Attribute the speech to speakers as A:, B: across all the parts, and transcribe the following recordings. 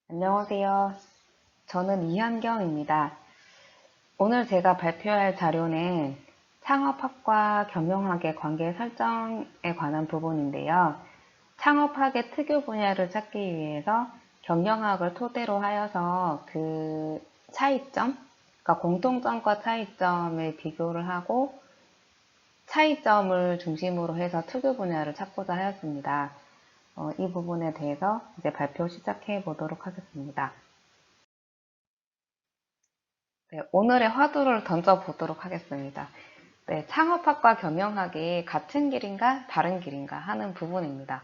A: 안녕하세요. 저는 이한경입니다. 오늘 제가 발표할 자료는 창업학과 경영학의 관계 설정에 관한 부분인데요. 창업학의 특유 분야를 찾기 위해서 경영학을 토대로 하여서 그 차이점, 그러니까 공통점과 차이점을 비교를 하고 차이점을 중심으로 해서 특유 분야를 찾고자 하였습니다. 이 부분에 대해서 이제 발표 시작해 보도록 하겠습니다. 네, 오늘의 화두를 던져보도록 하겠습니다. 네, 창업학과 경영학이 같은 길인가 다른 길인가 하는 부분입니다.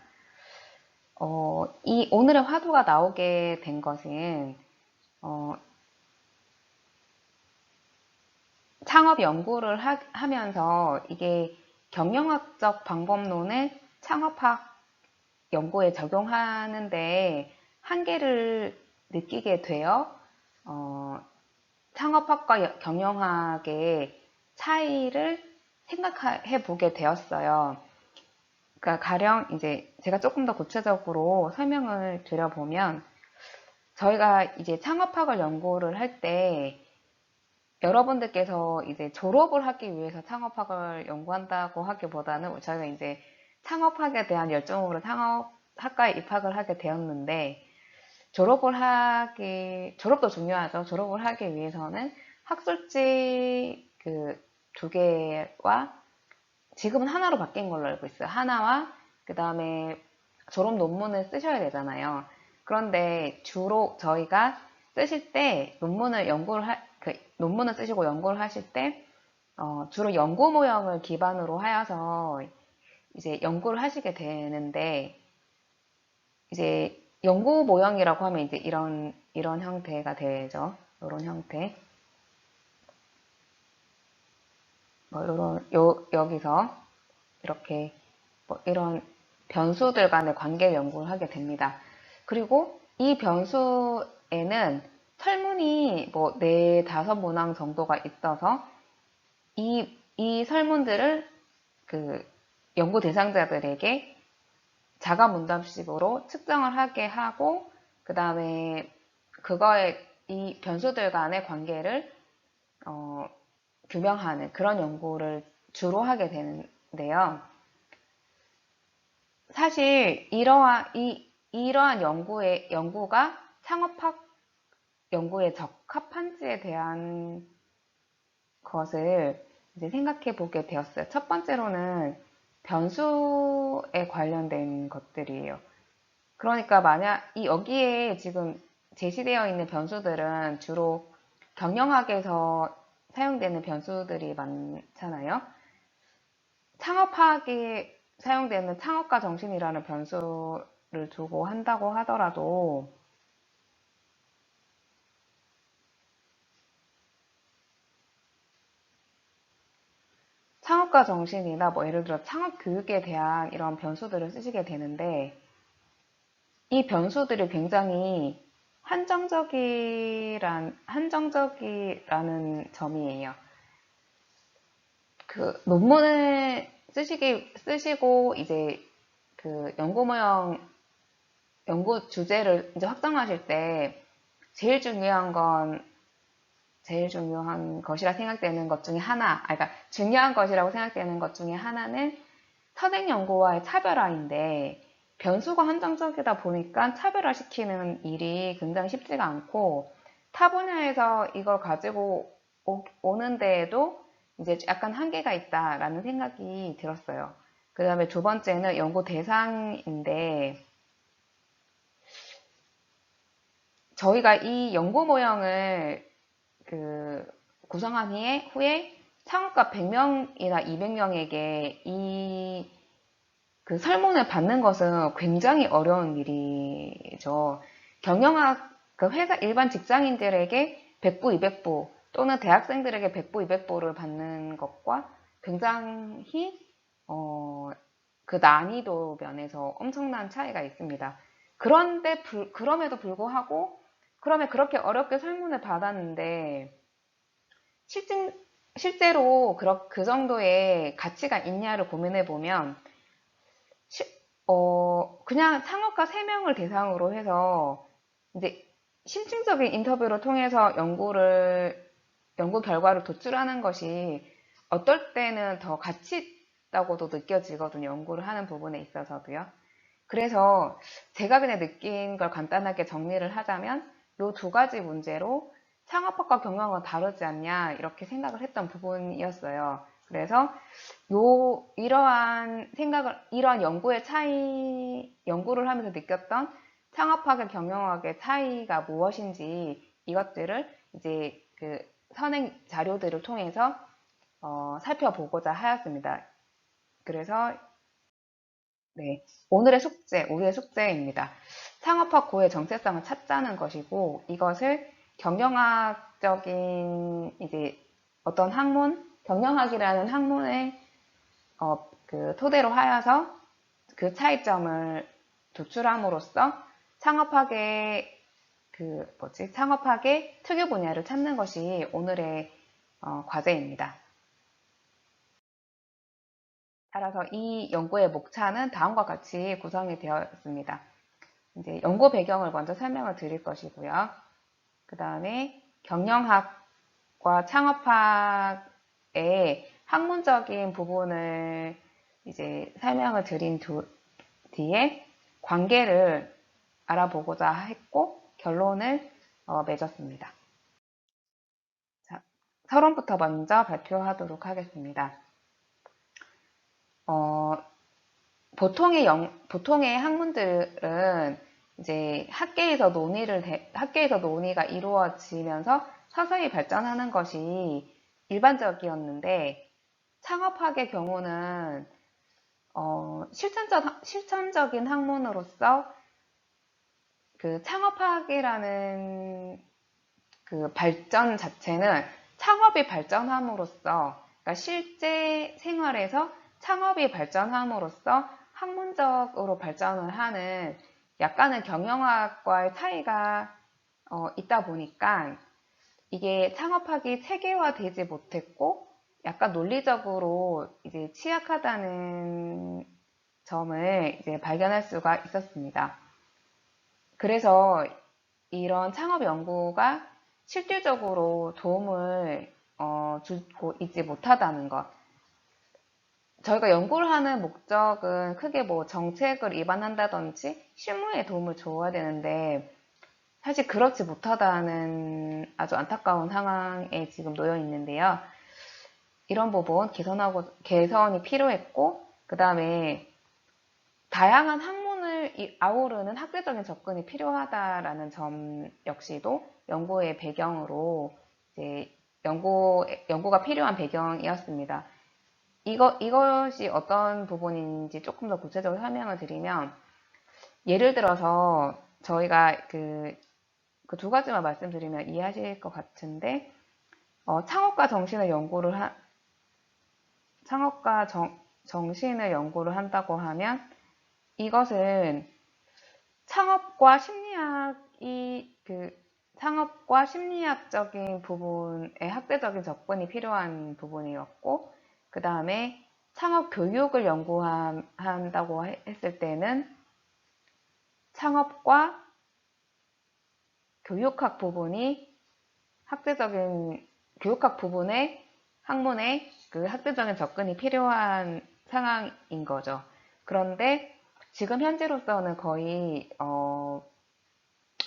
A: 이 오늘의 화두가 나오게 된 것은 창업 연구를 하면서 이게 경영학적 방법론을 창업학 연구에 적용하는데 한계를 느끼게 되어 창업학과 경영학의 차이를 생각해 보게 되었어요. 그러니까 가령 이제 제가 조금 더 구체적으로 설명을 드려보면 저희가 이제 창업학을 연구를 할 때 여러분들께서 이제 졸업을 하기 위해서 창업학을 연구한다고 하기보다는 저희가 이제 창업학에 대한 열정으로 창업학과에 입학을 하게 되었는데 졸업도 중요하죠. 졸업을 하기 위해서는 학술지 그 두 개와 지금은 하나로 바뀐 걸로 알고 있어요. 하나와 그 다음에 졸업 논문을 쓰셔야 되잖아요. 그런데 주로 저희가 쓰실 때 논문을 쓰시고 연구를 하실 때 주로 연구 모형을 기반으로 하여서 이제 연구를 하시게 되는데 이제 연구 모형이라고 하면 이제 이런 형태가 되죠. 이런 형태. 여기서 이렇게 이런 변수들 간의 관계 연구를 하게 됩니다. 그리고 이 변수에는 설문이 네, 다섯 문항 정도가 있어서 이 설문들을 그 연구 대상자들에게 자가 문답식으로 측정을 하게 하고 그 다음에 이 변수들 간의 관계를 규명하는 그런 연구를 주로 하게 되는데요. 사실 이러한 연구가 창업학 연구에 적합한지에 대한 것을 이제 생각해 보게 되었어요. 첫 번째로는 변수에 관련된 것들이에요. 그러니까 만약 여기에 지금 제시되어 있는 변수들은 주로 경영학에서 사용되는 변수들이 많잖아요. 창업학에 사용되는 창업가 정신이라는 변수를 두고 한다고 하더라도 창업가 정신이나 예를 들어 창업 교육에 대한 이런 변수들을 쓰시게 되는데 이 변수들이 굉장히 한정적이라는 점이에요. 그 논문을 쓰시고 이제 그 연구 주제를 이제 확정하실 때 제일 중요한 것이라 생각되는 것 중에 그러니까 중요한 것이라고 생각되는 것 중에 하나는 선행 연구와의 차별화인데 변수가 한정적이다 보니까 차별화시키는 일이 굉장히 쉽지가 않고 타 분야에서 이걸 가지고 오는 데에도 이제 약간 한계가 있다라는 생각이 들었어요. 그 다음에 두 번째는 연구 대상인데 저희가 이 연구 모형을 구성한 후에 창업가 100명이나 200명에게 그 설문을 받는 것은 굉장히 어려운 일이죠. 경영학 회사 일반 직장인들에게 100부, 200부 또는 대학생들에게 100부, 200부를 받는 것과 굉장히 그 난이도 면에서 엄청난 차이가 있습니다. 그럼에도 불구하고 그러면 그렇게 어렵게 설문을 받았는데 실제로 그 정도의 가치가 있냐를 고민해 보면 그냥 창업가 3명을 대상으로 해서 이제 심층적인 인터뷰를 통해서 연구 결과를 도출하는 것이 어떨 때는 더 가치 있다고도 느껴지거든요. 연구를 하는 부분에 있어서도요. 그래서 제가 그냥 느낀 걸 간단하게 정리를 하자면 이 두 가지 문제로 창업학과 경영은 다르지 않냐 이렇게 생각을 했던 부분이었어요. 그래서 이러한 연구를 하면서 느꼈던 창업학의 경영학의 차이가 무엇인지 이것들을 이제 그 선행 자료들을 통해서 살펴보고자 하였습니다. 그래서 네, 우리의 숙제입니다. 창업학 고의 정체성을 찾자는 것이고 이것을 경영학적인 이제 어떤 경영학이라는 학문의 토대로 하여서 그 차이점을 도출함으로써 창업학의 특유 분야를 찾는 것이 오늘의 과제입니다. 따라서 이 연구의 목차는 다음과 같이 구성이 되어 있습니다. 이제 연구 배경을 먼저 설명을 드릴 것이고요. 그 다음에 경영학과 창업학의 학문적인 부분을 이제 설명을 드린 뒤에 관계를 알아보고자 했고 결론을 맺었습니다. 자, 서론부터 먼저 발표하도록 하겠습니다. 보통의 학문들은 이제 학계에서 논의가 이루어지면서 서서히 발전하는 것이 일반적이었는데 창업학의 경우는 실천적인 학문으로서 그 창업학이라는 그 발전 자체는 창업이 발전함으로써 그러니까 실제 생활에서 창업이 발전함으로써 학문적으로 발전을 하는 약간의 경영학과의 차이가 있다 보니까 이게 창업학이 체계화되지 못했고 약간 논리적으로 이제 취약하다는 점을 이제 발견할 수가 있었습니다. 그래서 이런 창업 연구가 실질적으로 도움을 주고 있지 못하다는 것. 저희가 연구를 하는 목적은 크게 뭐 정책을 입안한다든지 실무에 도움을 줘야 되는데 사실 그렇지 못하다는 아주 안타까운 상황에 지금 놓여 있는데요. 이런 부분 개선이 필요했고 그 다음에 다양한 학문을 아우르는 학계적인 접근이 필요하다라는 점 역시도 연구의 배경으로 이제 연구가 필요한 배경이었습니다. 이것이 어떤 부분인지 조금 더 구체적으로 설명을 드리면 예를 들어서 저희가 그 두 가지만 말씀드리면 이해하실 것 같은데 창업과 정신을 연구를 한다고 하면 이것은 창업과 심리학적인 부분에 학대적인 접근이 필요한 부분이었고 그 다음에 창업 교육을 연구한다고 했을 때는 창업과 교육학 부분의 학문에 그 학대적인 접근이 필요한 상황인 거죠. 그런데 지금 현재로서는 거의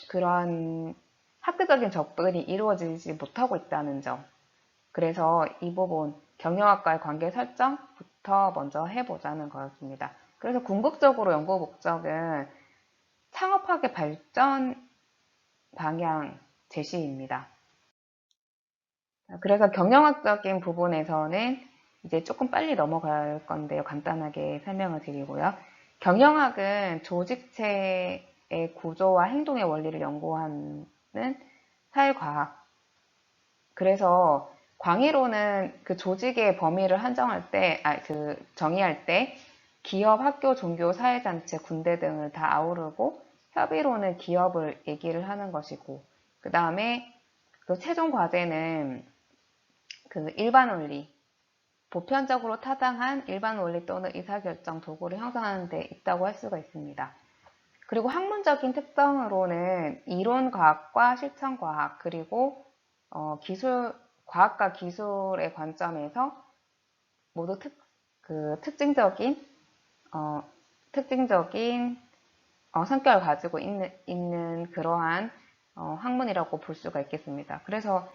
A: 그런 학대적인 접근이 이루어지지 못하고 있다는 점. 그래서 이 부분 경영학과의 관계 설정부터 먼저 해보자는 거였습니다. 그래서 궁극적으로 연구 목적은 창업학의 발전 방향 제시입니다. 그래서 경영학적인 부분에서는 이제 조금 빨리 넘어갈 건데요. 간단하게 설명을 드리고요. 경영학은 조직체의 구조와 행동의 원리를 연구하는 사회과학. 그래서 광의로는 그 조직의 범위를 정의할 때 기업, 학교, 종교, 사회단체, 군대 등을 다 아우르고 협의로는 기업을 얘기를 하는 것이고 그 다음에 그 최종 과제는 그 일반 원리, 보편적으로 타당한 일반 원리 또는 의사결정 도구를 형성하는 데 있다고 할 수가 있습니다. 그리고 학문적인 특성으로는 이론과학과 실천과학, 그리고 과학과 기술의 관점에서 모두 특징적인, 어, 특징적인 성격을 가지고 있는 그러한 학문이라고 볼 수가 있겠습니다. 그래서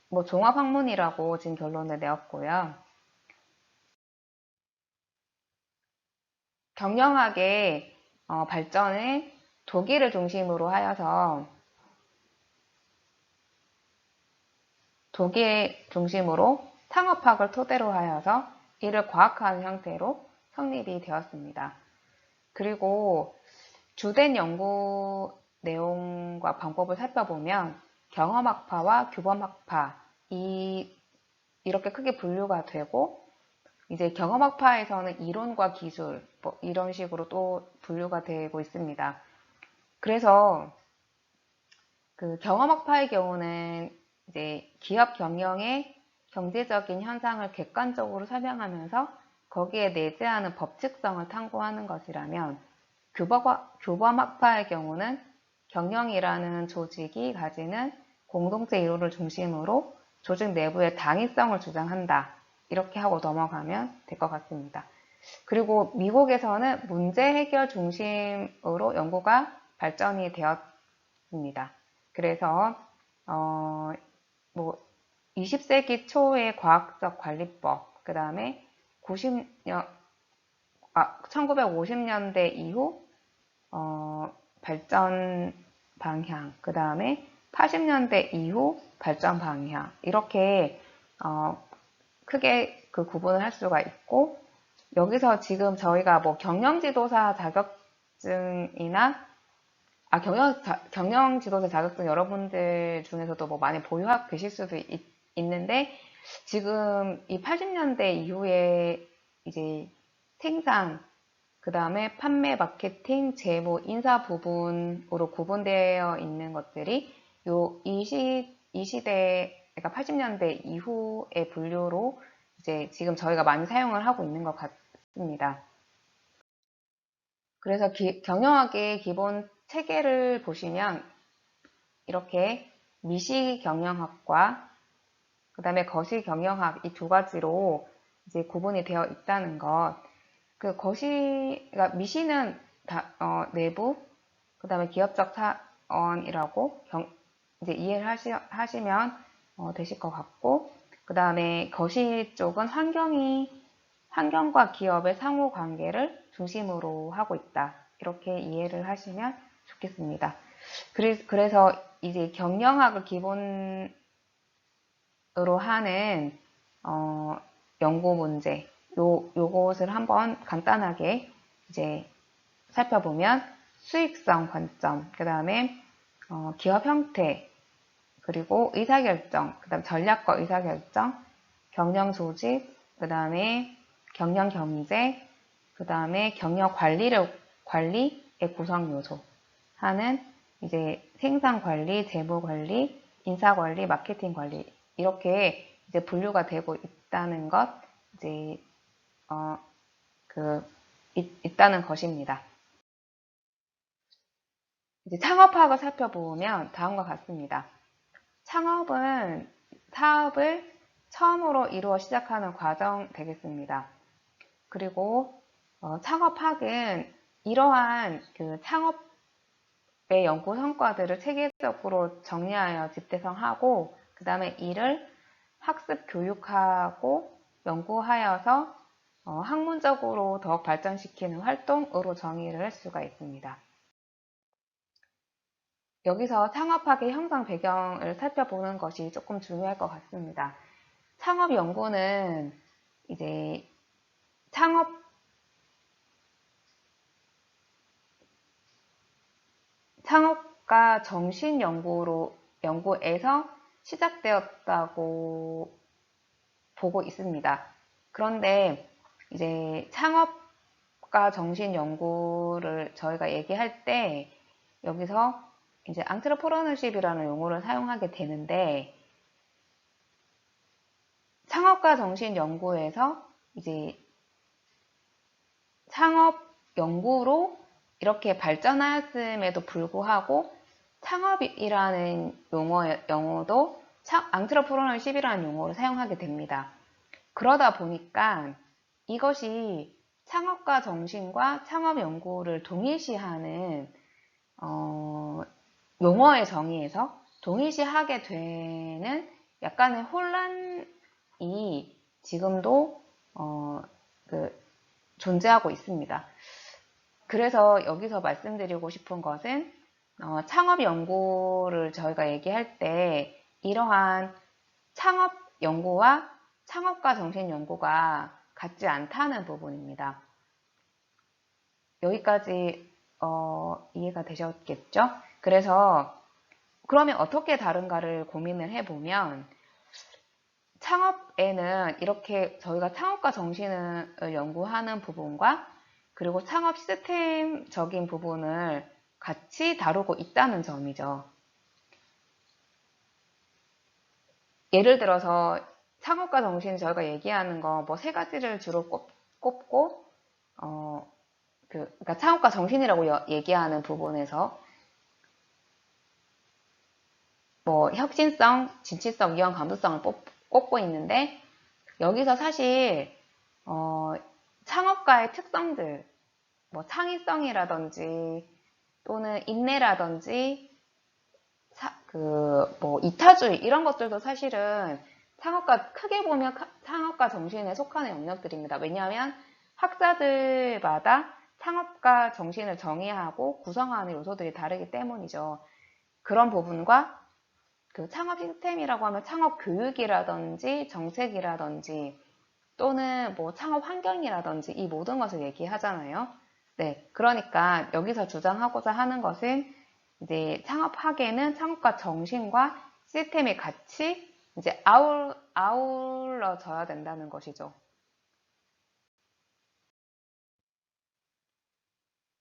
A: 뭐 종합학문이라고 지금 결론을 내었고요. 경영학의 발전을 독일을 중심으로 하여서 독일 중심으로 상업학을 토대로 하여서 이를 과학화하는 형태로 성립이 되었습니다. 그리고 주된 연구 내용과 방법을 살펴보면 경험학파와 규범학파 이렇게 크게 분류가 되고, 이제 경험학파에서는 이론과 기술 뭐 이런 식으로 또 분류가 되고 있습니다. 그래서 그 경험학파의 경우는 이제 기업 경영의 경제적인 현상을 객관적으로 설명하면서 거기에 내재하는 법칙성을 탐구하는 것이라면, 교범학파의 경우는 경영이라는 조직이 가지는 공동체 이론을 중심으로 조직 내부의 당위성을 주장한다. 이렇게 하고 넘어가면 될 것 같습니다. 그리고 미국에서는 문제 해결 중심으로 연구가 발전이 되었습니다. 그래서 뭐 20세기 초의 과학적 관리법, 그 다음에 1950년대 이후 발전 방향, 그 다음에 80년대 이후 발전 방향, 이렇게 크게 그 구분을 할 수가 있고, 여기서 지금 저희가 뭐 경영지도사 자격증이나 경영지도사 자격증 여러분들 중에서도 뭐 많이 보유하고 계실 수도 있는데, 지금 이 80년대 이후에 이제 생산, 그 다음에 판매, 마케팅, 재무, 인사 부분으로 구분되어 있는 것들이 이 시대, 그러니까 80년대 이후의 분류로 이제 지금 저희가 많이 사용을 하고 있는 것 같습니다. 그래서 경영학의 기본 체계를 보시면 이렇게 미시 경영학과 그 다음에 거시 경영학 이 두 가지로 이제 구분이 되어 있다는 것. 그러니까 미시는 내부, 그 다음에 기업적 사원이라고 이제 이해를 하시면 되실 것 같고, 그 다음에 거시 쪽은 환경과 기업의 상호 관계를 중심으로 하고 있다. 이렇게 이해를 하시면 좋겠습니다. 그래서 이제 경영학을 기본으로 하는 연구 문제, 요것을 한번 간단하게 이제 살펴보면 수익성 관점, 그 다음에 기업 형태, 그리고 의사결정, 그 다음 전략과 의사결정, 경영 조직, 그 다음에 경영 경제, 그 다음에 경영 관리의 구성 요소 하는 이제 생산 관리, 재무 관리, 인사 관리, 마케팅 관리 이렇게 이제 분류가 되고 있다는 것, 이제 있다는 것입니다. 이제 창업학을 살펴보면 다음과 같습니다. 창업은 사업을 처음으로 이루어 시작하는 과정 되겠습니다. 그리고 창업학은 이러한 그 창업의 연구 성과들을 체계적으로 정리하여 집대성하고, 그 다음에 이를 학습 교육하고 연구하여서 학문적으로 더욱 발전시키는 활동으로 정의를 할 수가 있습니다. 여기서 창업학의 형성 배경을 살펴보는 것이 조금 중요할 것 같습니다. 창업 연구는 이제 창업가 정신 연구에서 시작되었다고 보고 있습니다. 그런데 이제 창업가 정신 연구를 저희가 얘기할 때 여기서 이제 앙트레프러너십이라는 용어를 사용하게 되는데, 창업가 정신 연구에서 이제 창업 연구로 이렇게 발전하였음에도 불구하고 창업이라는 용어도 앙트러프로너십이라는 용어를 사용하게 됩니다. 그러다 보니까 이것이 창업가 정신과 창업 연구를 동일시하는 용어의 정의에서 동일시하게 되는 약간의 혼란이 지금도 존재하고 있습니다. 그래서 여기서 말씀드리고 싶은 것은 창업 연구를 저희가 얘기할 때 이러한 창업 연구와 창업가 정신 연구가 같지 않다는 부분입니다. 여기까지 이해가 되셨겠죠? 그래서 그러면 어떻게 다른가를 고민을 해보면 창업에는 이렇게 저희가 창업가 정신을 연구하는 부분과 그리고 창업 시스템적인 부분을 같이 다루고 있다는 점이죠. 예를 들어서 창업가 정신 저희가 얘기하는 거 뭐 세 가지를 주로 꼽고 그러니까 창업가 정신이라고 얘기하는 부분에서 뭐 혁신성, 진취성, 유형, 감수성을 꼽고 있는데 여기서 사실 창업가의 특성들, 뭐 창의성이라든지 또는 인내라든지 뭐 이타주의 이런 것들도 사실은 크게 보면 창업가 정신에 속하는 영역들입니다. 왜냐하면 학자들마다 창업가 정신을 정의하고 구성하는 요소들이 다르기 때문이죠. 그런 부분과 그 창업 시스템이라고 하면 창업 교육이라든지 정책이라든지 또는 뭐 창업 환경이라든지 이 모든 것을 얘기하잖아요. 네, 그러니까 여기서 주장하고자 하는 것은 이제 창업학에는 창업가 정신과 시스템이 같이 이제 아울러져야 된다는 것이죠.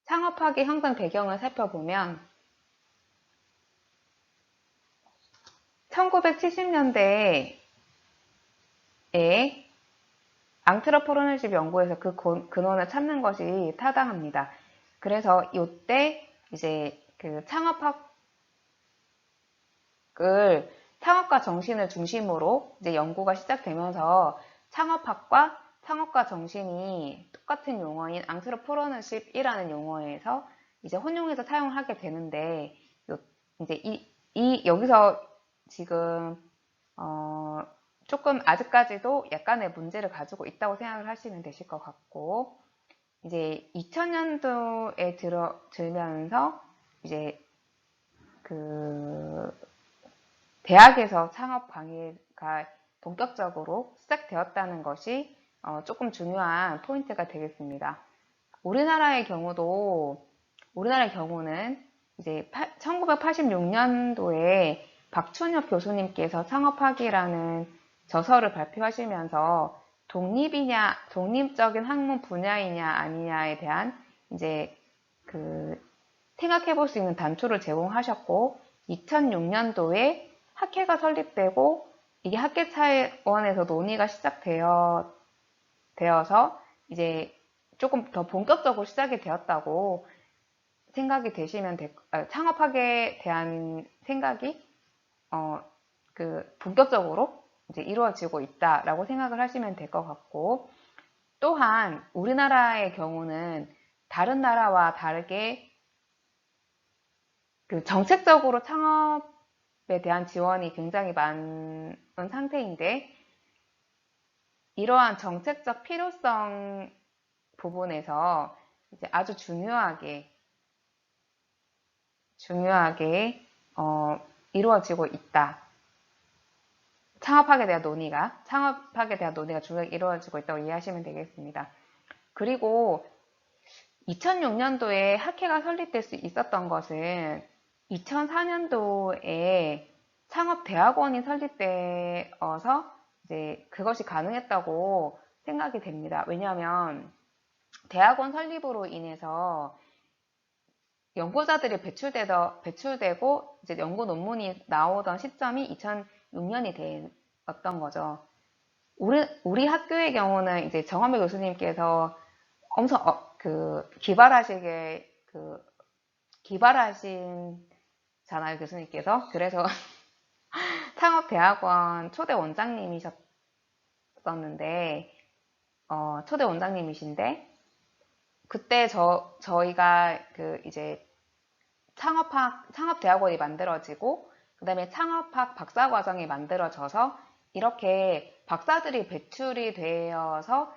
A: 창업학의 형성 배경을 살펴보면 1970년대에 앙트러프로너십 연구에서 그 근원을 찾는 것이 타당합니다. 그래서 이때 이제 그 창업가 정신을 중심으로 이제 연구가 시작되면서 창업학과 창업가 정신이 똑같은 용어인 앙트러프로너십이라는 용어에서 이제 혼용해서 사용을 하게 되는데 이제 여기서 지금 조금 아직까지도 약간의 문제를 가지고 있다고 생각을 하시면 되실 것 같고 이제 2000년도에 들면서 이제 그 대학에서 창업 강의가 본격적으로 시작되었다는 것이 조금 중요한 포인트가 되겠습니다. 우리나라의 경우는 이제 1986년도에 박춘엽 교수님께서 창업학이라는 저서를 발표하시면서 독립적인 학문 분야이냐 아니냐에 대한 이제 생각해 볼 수 있는 단초를 제공하셨고 2006년도에 학회가 설립되고 이게 학계 차원에서 논의가 시작되어서 이제 조금 더 본격적으로 시작이 되었다고 생각이 되시면 창업학에 대한 생각이 본격적으로 이제 이루어지고 있다라고 생각을 하시면 될 것 같고 또한 우리나라의 경우는 다른 나라와 다르게 정책적으로 창업에 대한 지원이 굉장히 많은 상태인데 이러한 정책적 필요성 부분에서 이제 아주 중요하게 이루어지고 있다. 창업학에 대한 논의가 중요하게 이루어지고 있다고 이해하시면 되겠습니다. 그리고 2006년도에 학회가 설립될 수 있었던 것은 2004년도에 창업대학원이 설립되어서 이제 그것이 가능했다고 생각이 됩니다. 왜냐하면 대학원 설립으로 인해서 연구자들이 배출되고 이제 연구 논문이 나오던 시점이 2006년이 되었던 거죠. 우리 학교의 경우는 이제 정한배 교수님께서 엄청 기발하시게 기발하신잖아요, 교수님께서. 그래서 창업대학원 초대 원장님이셨었는데, 초대 원장님이신데, 그때 저희가 이제 창업대학원이 만들어지고, 그 다음에 창업학 박사과정이 만들어져서, 이렇게 박사들이 배출이 되어서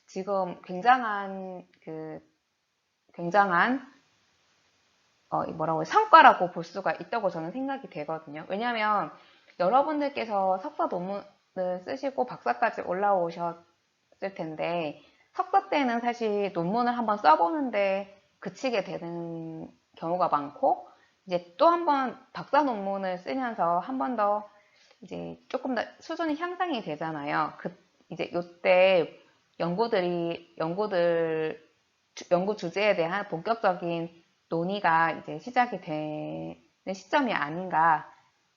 A: 지금 굉장한 성과라고 볼 수가 있다고 저는 생각이 되거든요. 왜냐하면 여러분들께서 석사 논문을 쓰시고 박사까지 올라오셨을 텐데, 석사 때는 사실 논문을 한번 써보는데 그치게 되는 경우가 많고, 이제 또 한 번 박사 논문을 쓰면서 한 번 더 이제 조금 더 수준이 향상이 되잖아요. 이제 요때 연구 주제에 대한 본격적인 논의가 이제 시작이 되는 시점이 아닌가,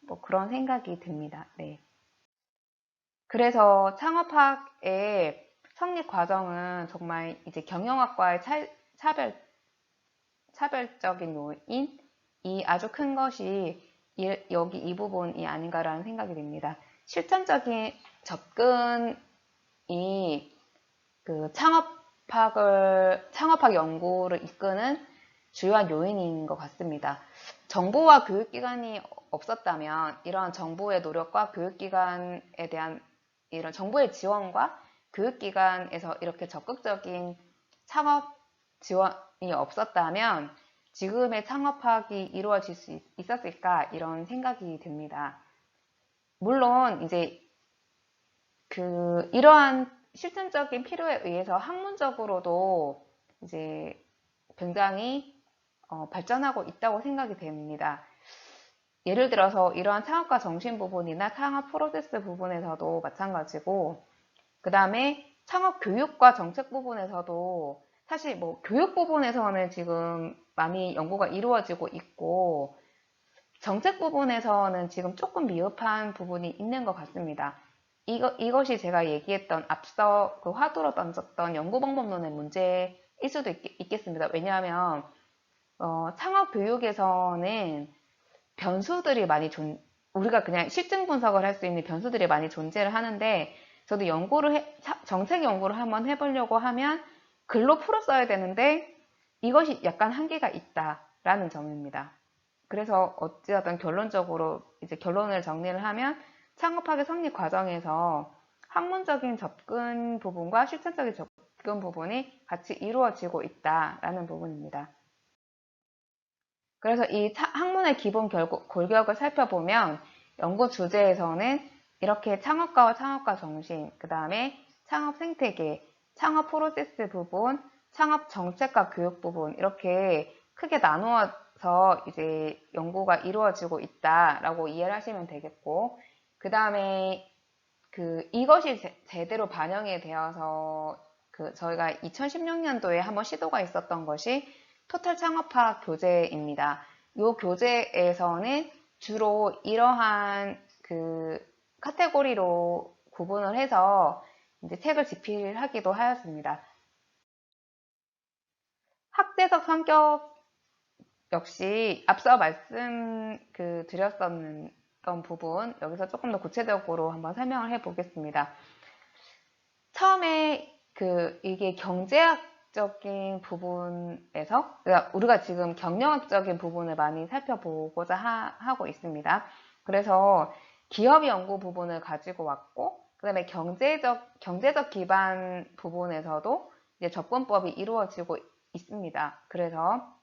A: 뭐 그런 생각이 듭니다. 네. 그래서 창업학의 성립 과정은 정말 이제 경영학과의 차별적인 요인이 아주 큰 것이 여기 이 부분이 아닌가라는 생각이 듭니다. 실천적인 접근이 창업학 연구를 이끄는 주요한 요인인 것 같습니다. 정부와 교육기관이 없었다면 이러한 정부의 노력과 교육기관에 대한 이런 정부의 지원과 교육기관에서 이렇게 적극적인 창업 지원이 없었다면 지금의 창업학이 이루어질 수 있었을까, 이런 생각이 듭니다. 물론 이제 이러한 실천적인 필요에 의해서 학문적으로도 이제 굉장히 발전하고 있다고 생각이 됩니다. 예를 들어서 이러한 창업과 정신 부분이나 창업 프로세스 부분에서도 마찬가지고, 그 다음에 창업 교육과 정책 부분에서도 사실 뭐 교육 부분에서는 지금 많이 연구가 이루어지고 있고, 정책 부분에서는 지금 조금 미흡한 부분이 있는 것 같습니다. 이것이 제가 얘기했던 앞서 화두로 던졌던 연구방법론의 문제일 수도 있겠습니다. 왜냐하면 창업 교육에서는 변수들이 우리가 그냥 실증 분석을 할 수 있는 변수들이 많이 존재를 하는데, 저도 정책 연구를 한번 해보려고 하면 글로 풀어 써야 되는데 이것이 약간 한계가 있다라는 점입니다. 그래서 어찌하든 결론적으로 이제 결론을 정리를 하면 창업학의 성립 과정에서 학문적인 접근 부분과 실천적인 접근 부분이 같이 이루어지고 있다라는 부분입니다. 그래서 이 학문의 기본 골격을 살펴보면 연구 주제에서는 이렇게 창업가와 창업가 정신, 그 다음에 창업 생태계, 창업 프로세스 부분, 창업 정책과 교육 부분, 이렇게 크게 나누어서 이제 연구가 이루어지고 있다라고 이해를 하시면 되겠고, 그 다음에 이것이 제대로 반영이 되어서 저희가 2016년도에 한번 시도가 있었던 것이 토탈 창업학 교재입니다. 이 교재에서는 주로 이러한 카테고리로 구분을 해서 이제 책을 집필하기도 하였습니다. 학제적 성격 역시 앞서 드렸었던 부분, 여기서 조금 더 구체적으로 한번 설명을 해 보겠습니다. 처음에 이게 경제학적인 부분에서, 그러니까 우리가 지금 경영학적인 부분을 많이 살펴보고자 하고 있습니다. 그래서 기업 연구 부분을 가지고 왔고, 그 다음에 경제적 기반 부분에서도 이제 접근법이 이루어지고 있습니다. 그래서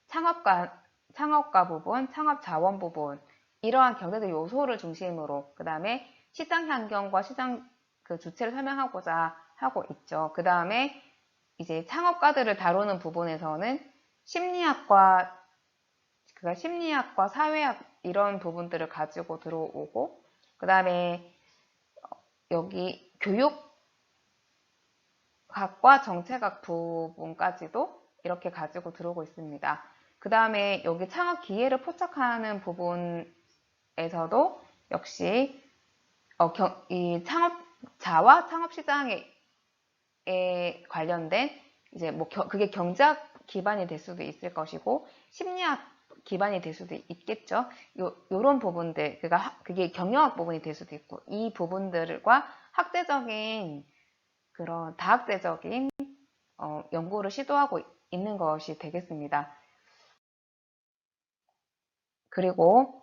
A: 창업가 부분, 창업 자원 부분, 이러한 경제적 요소를 중심으로, 그 다음에 시장 환경과 시장 주체를 설명하고자 하고 있죠. 그 다음에 이제 창업가들을 다루는 부분에서는 심리학과 사회학 이런 부분들을 가지고 들어오고, 그 다음에 여기 교육학과 정책학 부분까지도 이렇게 가지고 들어오고 있습니다. 그 다음에 여기 창업 기회를 포착하는 부분에서도 역시 이 창업자와 창업 시장에 관련된 이제 그게 경제학 기반이 될 수도 있을 것이고 심리학 기반이 될 수도 있겠죠. 요런 부분들, 그게 경영학 부분이 될 수도 있고, 이 부분들과 학제적인 그런 다학제적인 연구를 시도하고 있는 것이 되겠습니다. 그리고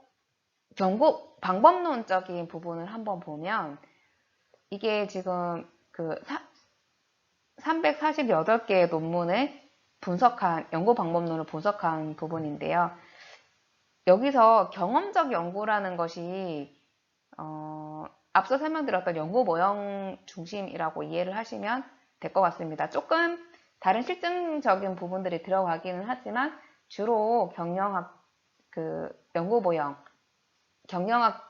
A: 방법론적인 부분을 한번 보면 이게 지금 그 348개의 논문을 연구 방법론을 분석한 부분인데요. 여기서 경험적 연구라는 것이 앞서 설명드렸던 연구 모형 중심이라고 이해를 하시면 될 것 같습니다. 조금 다른 실증적인 부분들이 들어가기는 하지만 주로 연구 모형, 경영학에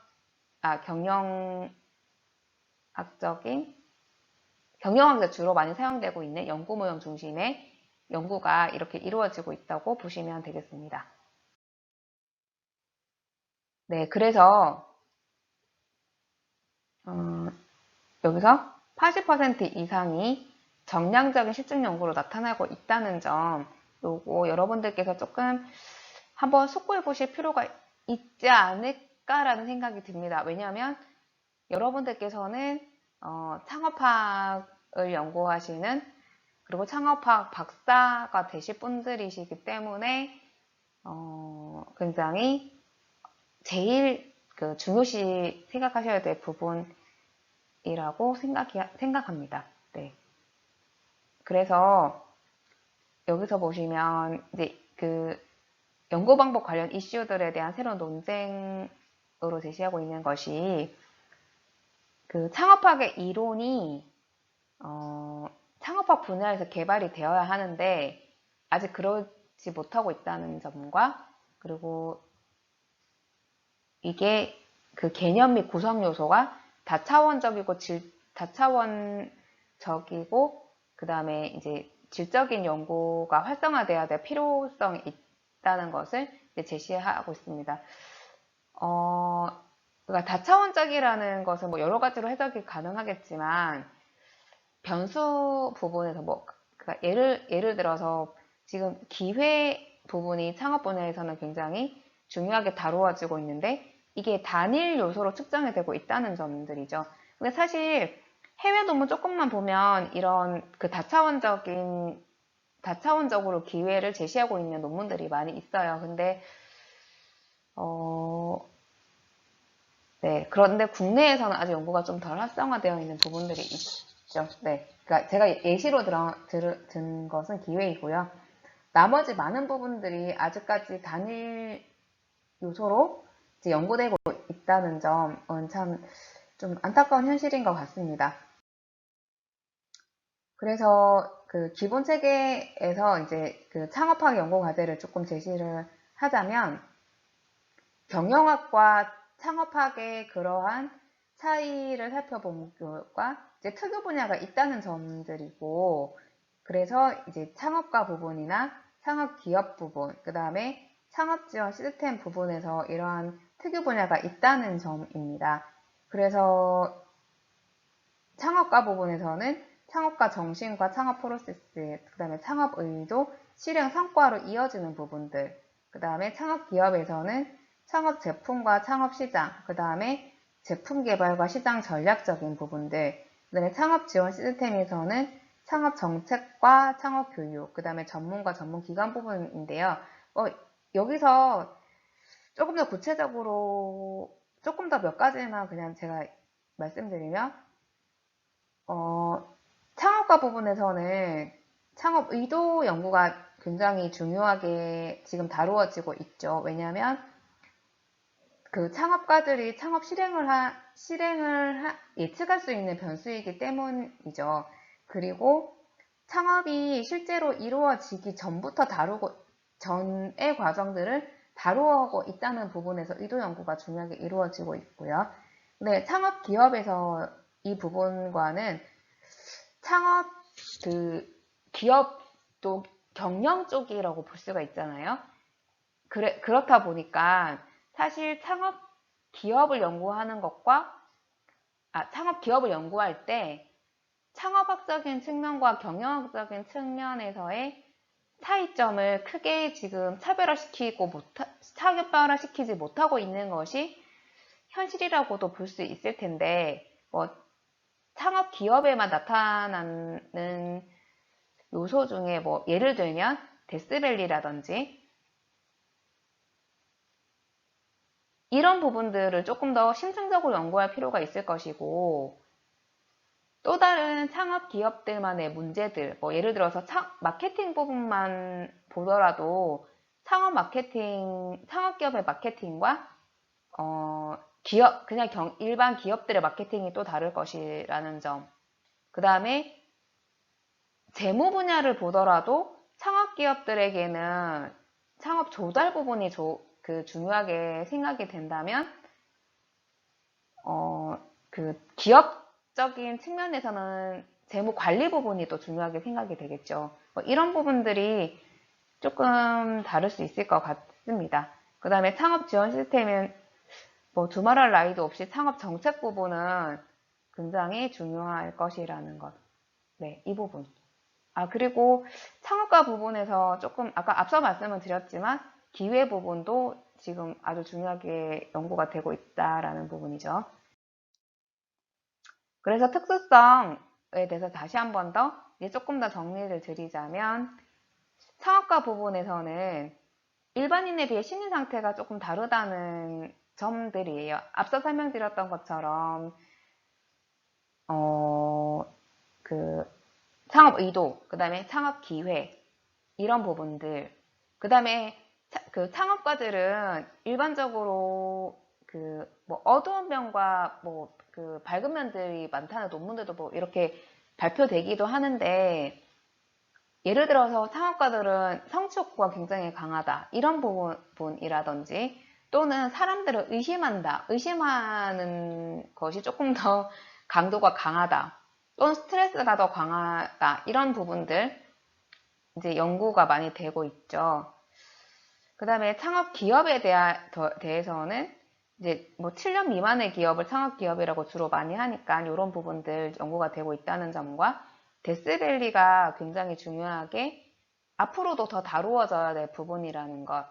A: 주로 많이 사용되고 있는 연구 모형 중심의 연구가 이렇게 이루어지고 있다고 보시면 되겠습니다. 네, 그래서 여기서 80% 이상이 정량적인 실증 연구로 나타나고 있다는 점, 요거 여러분들께서 조금 한번 숙고해 보실 필요가 있지 않을까라는 생각이 듭니다. 왜냐하면 여러분들께서는 창업학을 연구하시는, 그리고 창업학 박사가 되실 분들이시기 때문에 굉장히 제일 중요시 생각하셔야 될 부분이라고 생각합니다. 네. 그래서 여기서 보시면 이제 연구 방법 관련 이슈들에 대한 새로운 논쟁으로 제시하고 있는 것이 창업학의 이론이 창업학 분야에서 개발이 되어야 하는데 아직 그러지 못하고 있다는 점과, 그리고 이게 개념 및 구성 요소가 다차원적이고 그 다음에 이제 질적인 연구가 활성화되어야 될 필요성이 있다는 것을 제시하고 있습니다. 그러니까 다차원적이라는 것은 뭐 여러 가지로 해석이 가능하겠지만, 변수 부분에서 그러니까 예를 들어서 지금 기회 부분이 창업 분야에서는 굉장히 중요하게 다루어지고 있는데 이게 단일 요소로 측정이 되고 있다는 점들이죠. 근데 사실 해외 논문 조금만 보면 이런 다차원적으로 기회를 제시하고 있는 논문들이 많이 있어요. 근데 네, 그런데 국내에서는 아직 연구가 좀 덜 활성화되어 있는 부분들이 있죠. 네, 그러니까 제가 예시로 든 것은 기회이고요. 나머지 많은 부분들이 아직까지 단일 요소로 이제 연구되고 있다는 점은 참 좀 안타까운 현실인 것 같습니다. 그래서 기본 체계에서 이제 창업학 연구 과제를 조금 제시를 하자면, 경영학과 창업학의 그러한 차이를 살펴본 결과 이제 특유 분야가 있다는 점들이고, 그래서 이제 창업가 부분이나 창업 기업 부분, 그 다음에 창업 지원 시스템 부분에서 이러한 특유 분야가 있다는 점입니다. 그래서 창업가 부분에서는 창업가 정신과 창업 프로세스, 그 다음에 창업 의도, 실행 성과로 이어지는 부분들, 그 다음에 창업 기업에서는 창업 제품과 창업 시장, 그 다음에 제품 개발과 시장 전략적인 부분들, 그 다음에 창업 지원 시스템에서는 창업 정책과 창업 교육, 그 다음에 전문가 전문 기관 부분인데요. 여기서 조금 더 구체적으로 조금 더 몇 가지만 그냥 제가 말씀드리면, 창업가 부분에서는 창업 의도 연구가 굉장히 중요하게 지금 다루어지고 있죠. 왜냐하면 창업가들이 창업 실행을 예측할 수 있는 변수이기 때문이죠. 그리고 창업이 실제로 이루어지기 전부터 전의 과정들을 다루고 있다는 부분에서 의도 연구가 중요하게 이루어지고 있고요. 근데 창업 기업에서 이 부분과는 창업 기업도 경영 쪽이라고 볼 수가 있잖아요. 그렇다 보니까 사실 창업 기업을 연구하는 것과 창업 기업을 연구할 때 창업학적인 측면과 경영학적인 측면에서의 차이점을 크게 지금 차별화시키지 못하고 있는 것이 현실이라고도 볼 수 있을 텐데, 뭐, 창업 기업에만 나타나는 요소 중에 뭐, 예를 들면, 데스밸리라든지, 이런 부분들을 조금 더 심층적으로 연구할 필요가 있을 것이고, 또 다른 창업 기업들만의 문제들, 뭐 예를 들어서 마케팅 부분만 보더라도 창업 기업의 마케팅과 그냥 일반 기업들의 마케팅이 또 다를 것이라는 점. 그 다음에 재무 분야를 보더라도 창업 기업들에게는 창업 조달 부분이 중요하게 생각이 된다면, 그 기업적인 측면에서는 재무 관리 부분이 또 중요하게 생각이 되겠죠. 뭐 이런 부분들이 조금 다를 수 있을 것 같습니다. 그 다음에 창업 지원 시스템은 뭐 두말할 나위도 없이 창업 정책 부분은 굉장히 중요할 것이라는 것. 네, 이 부분. 그리고 창업가 부분에서 조금 아까 앞서 말씀을 드렸지만 기회 부분도 지금 아주 중요하게 연구가 되고 있다라는 부분이죠. 그래서 특수성에 대해서 다시 한 번 더 이제 조금 더 정리를 드리자면 창업가 부분에서는 일반인에 비해 심리 상태가 조금 다르다는 점들이에요. 앞서 설명드렸던 것처럼 그 창업 의도, 그 다음에 창업 기회 이런 부분들, 그 다음에 그 창업가들은 일반적으로 그 뭐 어두운 면과 뭐 그 밝은 면들이 많다는 논문들도 뭐 이렇게 발표되기도 하는데, 예를 들어서 창업가들은 성취 욕구가 굉장히 강하다 이런 부분이라든지, 또는 사람들을 의심하는 것이 조금 더 강도가 강하다, 또는 스트레스가 더 강하다, 이런 부분들 이제 연구가 많이 되고 있죠. 그 다음에 창업 기업에 대해서는 이제 뭐 7년 미만의 기업을 창업 기업이라고 주로 많이 하니까 이런 부분들 연구가 되고 있다는 점과, 데스밸리가 굉장히 중요하게 앞으로도 더 다루어져야 될 부분이라는 것.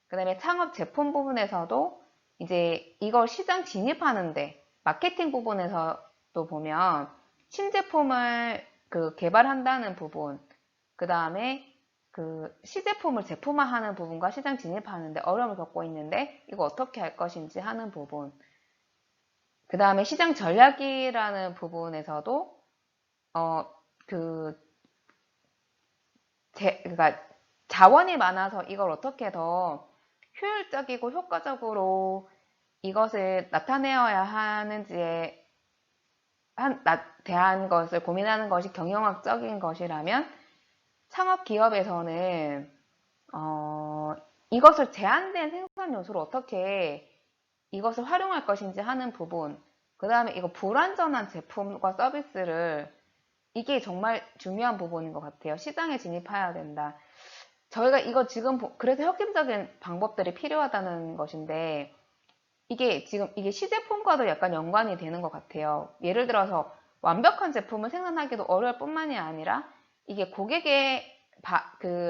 A: 그 다음에 창업 제품 부분에서도 이제 이걸 시장 진입하는데 마케팅 부분에서도 보면 신제품을 개발한다는 부분, 그 다음에 그 시제품을 제품화하는 부분과 시장 진입하는데 어려움을 겪고 있는데 이거 어떻게 할 것인지 하는 부분, 그 다음에 시장 전략이라는 부분에서도 그러니까 자원이 많아서 이걸 어떻게 더 효율적이고 효과적으로 이것을 나타내어야 하는지에 대한 것을 고민하는 것이 경영학적인 것이라면, 창업 기업에서는 이것을 제한된 생산 요소로 어떻게 이것을 활용할 것인지 하는 부분, 그 다음에 이거 불완전한 제품과 서비스를, 이게 정말 중요한 부분인 것 같아요. 시장에 진입해야 된다. 저희가 이거 지금 그래서 혁신적인 방법들이 필요하다는 것인데, 이게 시제품과도 약간 연관이 되는 것 같아요. 예를 들어서 완벽한 제품을 생산하기도 어려울 뿐만이 아니라 이게 고객의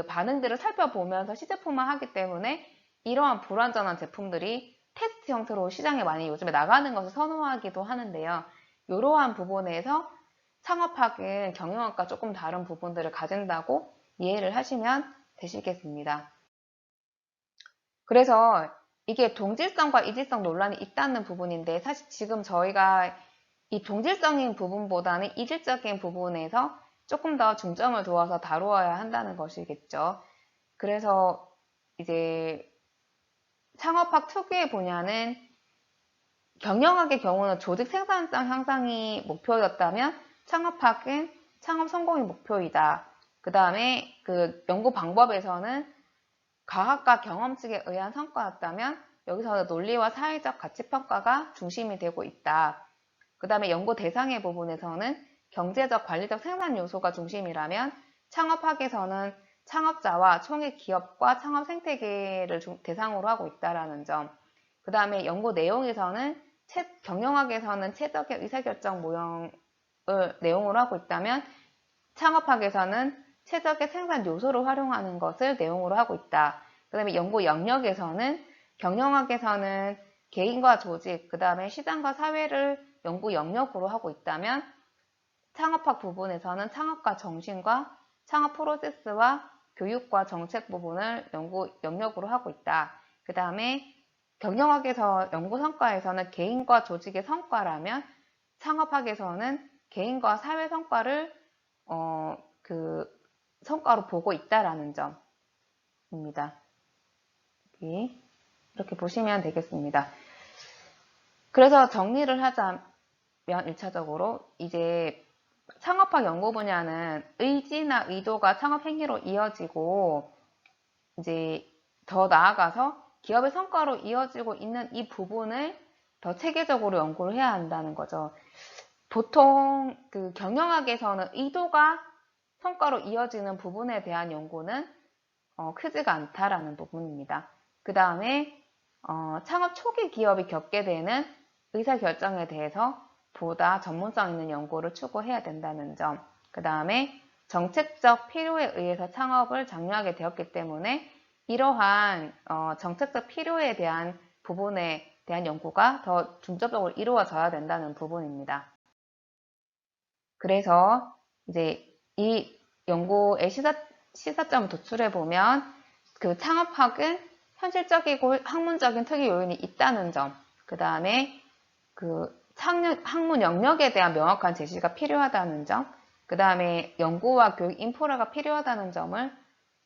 A: 반응들을 살펴보면서 시제품화 하기 때문에 이러한 불완전한 제품들이 테스트 형태로 시장에 많이 요즘에 나가는 것을 선호하기도 하는데요. 이러한 부분에서 창업학은 경영학과 조금 다른 부분들을 가진다고 이해를 하시면 되시겠습니다. 그래서 이게 동질성과 이질성 논란이 있다는 부분인데, 사실 지금 저희가 이 동질성인 부분보다는 이질적인 부분에서 조금 더 중점을 두어서 다루어야 한다는 것이겠죠. 그래서 이제 창업학 특유의 분야는, 경영학의 경우는 조직 생산성 향상이 목표였다면 창업학은 창업 성공이 목표이다. 그 다음에 그 연구 방법에서는 과학과 경험칙에 의한 성과였다면 여기서는 논리와 사회적 가치 평가가 중심이 되고 있다. 그 다음에 연구 대상의 부분에서는 경제적, 관리적 생산 요소가 중심이라면 창업학에서는 창업자와 총액 기업과 창업 생태계를 대상으로 하고 있다는 점. 그 다음에 연구 내용에서는 경영학에서는 최적의 의사결정 모형을 내용으로 하고 있다면 창업학에서는 최적의 생산 요소로 활용하는 것을 내용으로 하고 있다. 그 다음에 연구 영역에서는 경영학에서는 개인과 조직, 그 다음에 시장과 사회를 연구 영역으로 하고 있다면 창업학 부분에서는 창업과 정신과 창업 프로세스와 교육과 정책 부분을 연구 영역으로 하고 있다. 그 다음에 경영학에서 연구 성과에서는 개인과 조직의 성과라면 창업학에서는 개인과 사회 성과를 그 성과로 보고 있다라는 점입니다. 이렇게 보시면 되겠습니다. 그래서 정리를 하자면 1차적으로 이제 창업학 연구 분야는 의지나 의도가 창업 행위로 이어지고 이제 더 나아가서 기업의 성과로 이어지고 있는 이 부분을 더 체계적으로 연구를 해야 한다는 거죠. 보통 그 경영학에서는 의도가 성과로 이어지는 부분에 대한 연구는 크지가 않다라는 부분입니다. 그 다음에 창업 초기 기업이 겪게 되는 의사결정에 대해서 보다 전문성 있는 연구를 추구해야 된다는 점. 그 다음에 정책적 필요에 의해서 창업을 장려하게 되었기 때문에 이러한 정책적 필요에 대한 부분에 대한 연구가 더 중점적으로 이루어져야 된다는 부분입니다. 그래서 이제 이 연구의 시사점을 도출해보면 그 창업학은 현실적이고 학문적인 특이 요인이 있다는 점, 그 다음에 그 학문 영역에 대한 명확한 제시가 필요하다는 점, 그 다음에 연구와 교육 인프라가 필요하다는 점을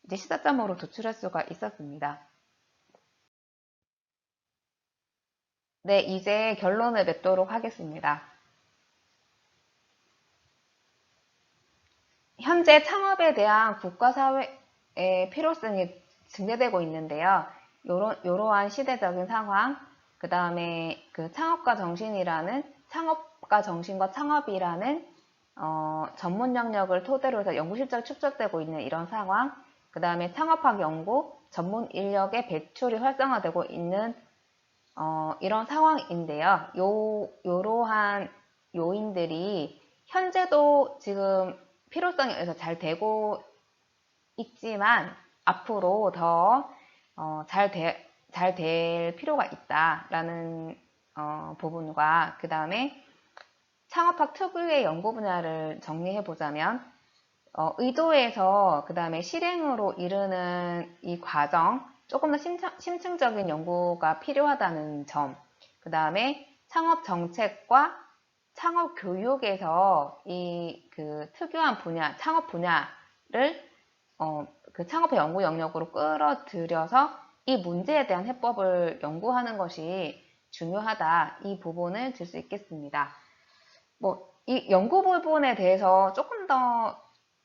A: 이제 시사점으로 도출할 수가 있었습니다. 네, 이제 결론을 맺도록 하겠습니다. 현재 창업에 대한 국가사회의 필요성이 증대되고 있는데요. 이러한 시대적인 상황, 그 다음에 그 창업가 정신과 창업이라는 전문 영역을 토대로 해서 연구 실적이 축적되고 있는 이런 상황, 그 다음에 창업학 연구, 전문 인력의 배출이 활성화되고 있는 이런 상황인데요. 요러한 요인들이 현재도 지금 필요성에 의해서 잘 되고 있지만 앞으로 더 잘 될 필요가 있다라는 부분과 그 다음에 창업학 특유의 연구 분야를 정리해 보자면 의도에서 그 다음에 실행으로 이르는 이 과정 조금 더 심층적인 연구가 필요하다는 점, 그 다음에 창업 정책과 창업 교육에서 이 그 특유한 분야, 창업 분야를 그 창업의 연구 영역으로 끌어들여서 이 문제에 대한 해법을 연구하는 것이 중요하다. 이 부분을 들 수 있겠습니다. 이 연구 부분에 대해서 조금 더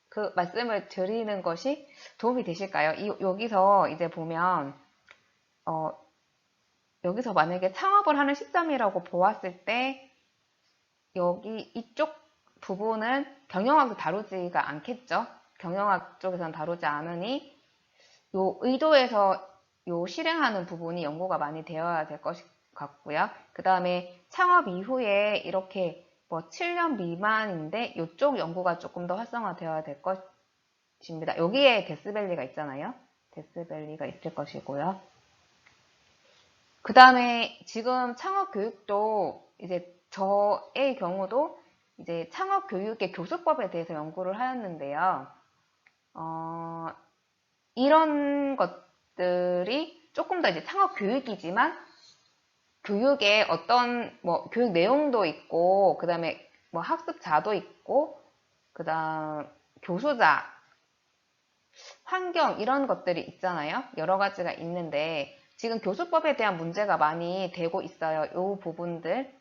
A: 그 말씀을 드리는 것이 도움이 되실까요? 여기서 이제 보면, 여기서 만약에 창업을 하는 시점이라고 보았을 때, 이쪽 부분은 경영학도 다루지가 않겠죠? 경영학 쪽에서는 다루지 않으니, 의도에서 실행하는 부분이 연구가 많이 되어야 될 것 같고요. 그 다음에 창업 이후에 이렇게 7년 미만인데 이쪽 연구가 조금 더 활성화되어야 될 것입니다. 여기에 데스밸리가 있잖아요. 데스밸리가 있을 것이고요. 그 다음에 지금 창업 교육도 이제 저의 경우도 이제 창업 교육의 교수법에 대해서 연구를 하였는데요. 이런 것들이 조금 더 이제 창업 교육이지만 교육에 어떤 교육 내용도 있고 그 다음에 학습자도 있고 그 다음 교수자 환경 이런 것들이 있잖아요. 여러 가지가 있는데 지금 교수법에 대한 문제가 많이 되고 있어요. 이 부분들.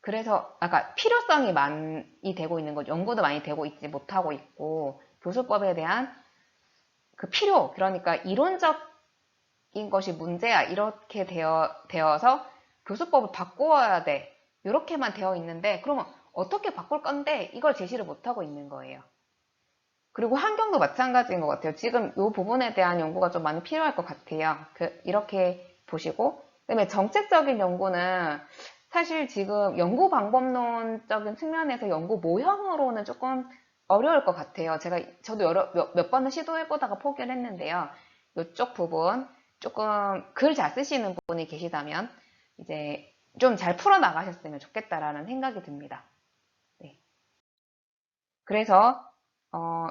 A: 그래서 아까 필요성이 많이 되고 있는 것, 연구도 많이 되고 있지 못하고 있고 교수법에 대한 그 필요, 그러니까 이론적인 것이 문제야 이렇게 되어서 교수법을 바꾸어야 돼 이렇게만 되어 있는데 그러면 어떻게 바꿀 건데 이걸 제시를 못하고 있는 거예요. 그리고 환경도 마찬가지인 것 같아요. 지금 이 부분에 대한 연구가 좀 많이 필요할 것 같아요. 이렇게 보시고 그다음에 정책적인 연구는 사실 지금 연구 방법론적인 측면에서 연구 모형으로는 조금 어려울 것 같아요. 저도 몇 번은 시도해보다가 포기를 했는데요. 이쪽 부분, 조금 글 잘 쓰시는 분이 계시다면, 이제 좀 잘 풀어나가셨으면 좋겠다라는 생각이 듭니다. 네. 그래서, 어,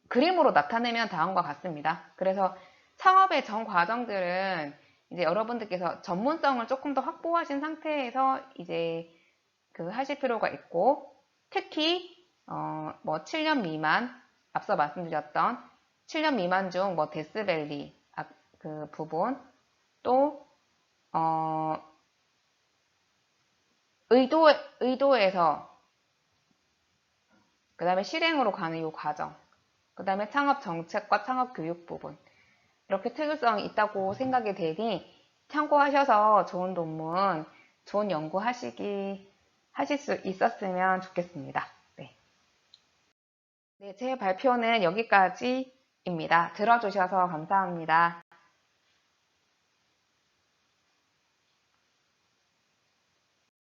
A: 그림으로 나타내면 다음과 같습니다. 그래서 창업의 전 과정들은 이제 여러분들께서 전문성을 조금 더 확보하신 상태에서 이제 그 하실 필요가 있고, 특히 뭐 7년 미만, 앞서 말씀드렸던 7년 미만 중 뭐 데스밸리 그 부분, 또 의도에서 그 다음에 실행으로 가는 이 과정, 그 다음에 창업 정책과 창업 교육 부분, 이렇게 특유성이 있다고 생각이 되니 참고하셔서 좋은 논문, 좋은 연구 하실 수 있었으면 좋겠습니다. 네. 네, 제 발표는 여기까지입니다. 들어주셔서 감사합니다.